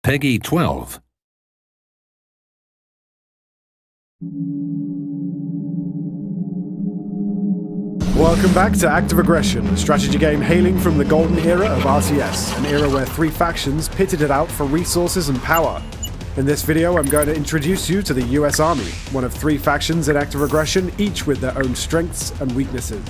Peggy 12. Welcome back to Act of Aggression, a strategy game hailing from the golden era of RTS, an era where three factions pitted it out for resources and power. In this video, I'm going to introduce you to the US Army, one of three factions in Act of Aggression, each with their own strengths and weaknesses.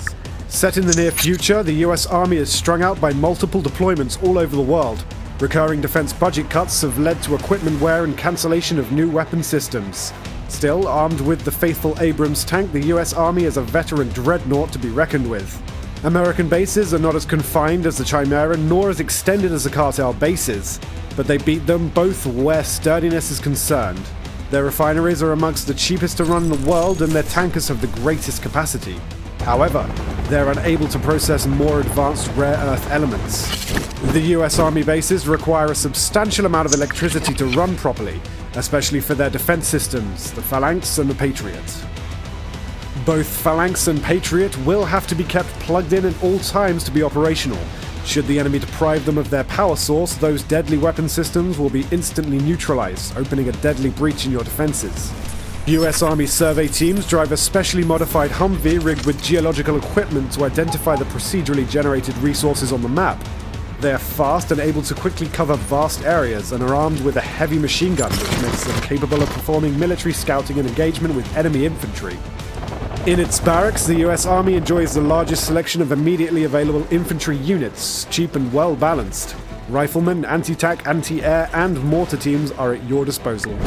Set in the near future, the US Army is strung out by multiple deployments all over the world. Recurring defense budget cuts have led to equipment wear and cancellation of new weapon systems. Still, armed with the faithful Abrams tank, the US Army is a veteran dreadnought to be reckoned with. American bases are not as confined as the Chimera, nor as extended as the cartel bases, but they beat them both where sturdiness is concerned. Their refineries are amongst the cheapest to run in the world, and their tankers have the greatest capacity. However, they're unable to process more advanced rare earth elements. The US Army bases require a substantial amount of electricity to run properly, especially for their defense systems, the Phalanx and the Patriot. Both Phalanx and Patriot will have to be kept plugged in at all times to be operational. Should the enemy deprive them of their power source, those deadly weapon systems will be instantly neutralized, opening a deadly breach in your defenses. US Army survey teams drive a specially modified Humvee rigged with geological equipment to identify the procedurally generated resources on the map. They are fast and able to quickly cover vast areas and are armed with a heavy machine gun, which makes them capable of performing military scouting and engagement with enemy infantry. In its barracks, the US Army enjoys the largest selection of immediately available infantry units, cheap and well balanced. Riflemen, anti-tank, anti-air, and mortar teams are at your disposal.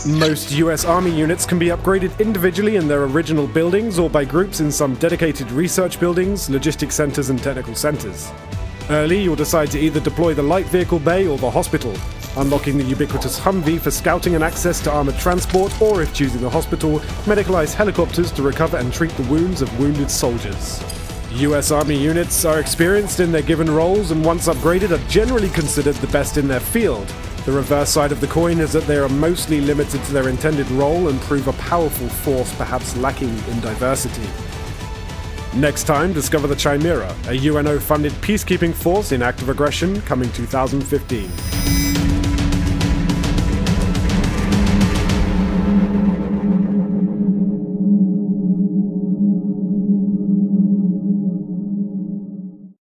Most US Army units can be upgraded individually in their original buildings or by groups in some dedicated research buildings, logistics centers, and technical centers. Early, you'll decide to either deploy the light vehicle bay or the hospital, unlocking the ubiquitous Humvee for scouting and access to armored transport, or if choosing the hospital, medicalized helicopters to recover and treat the wounds of wounded soldiers. US Army units are experienced in their given roles and once upgraded are generally considered the best in their field. The reverse side of the coin is that they are mostly limited to their intended role and prove a powerful force perhaps lacking in diversity. Next time, discover the Chimera, a UNO-funded peacekeeping force in Act of Aggression coming 2015.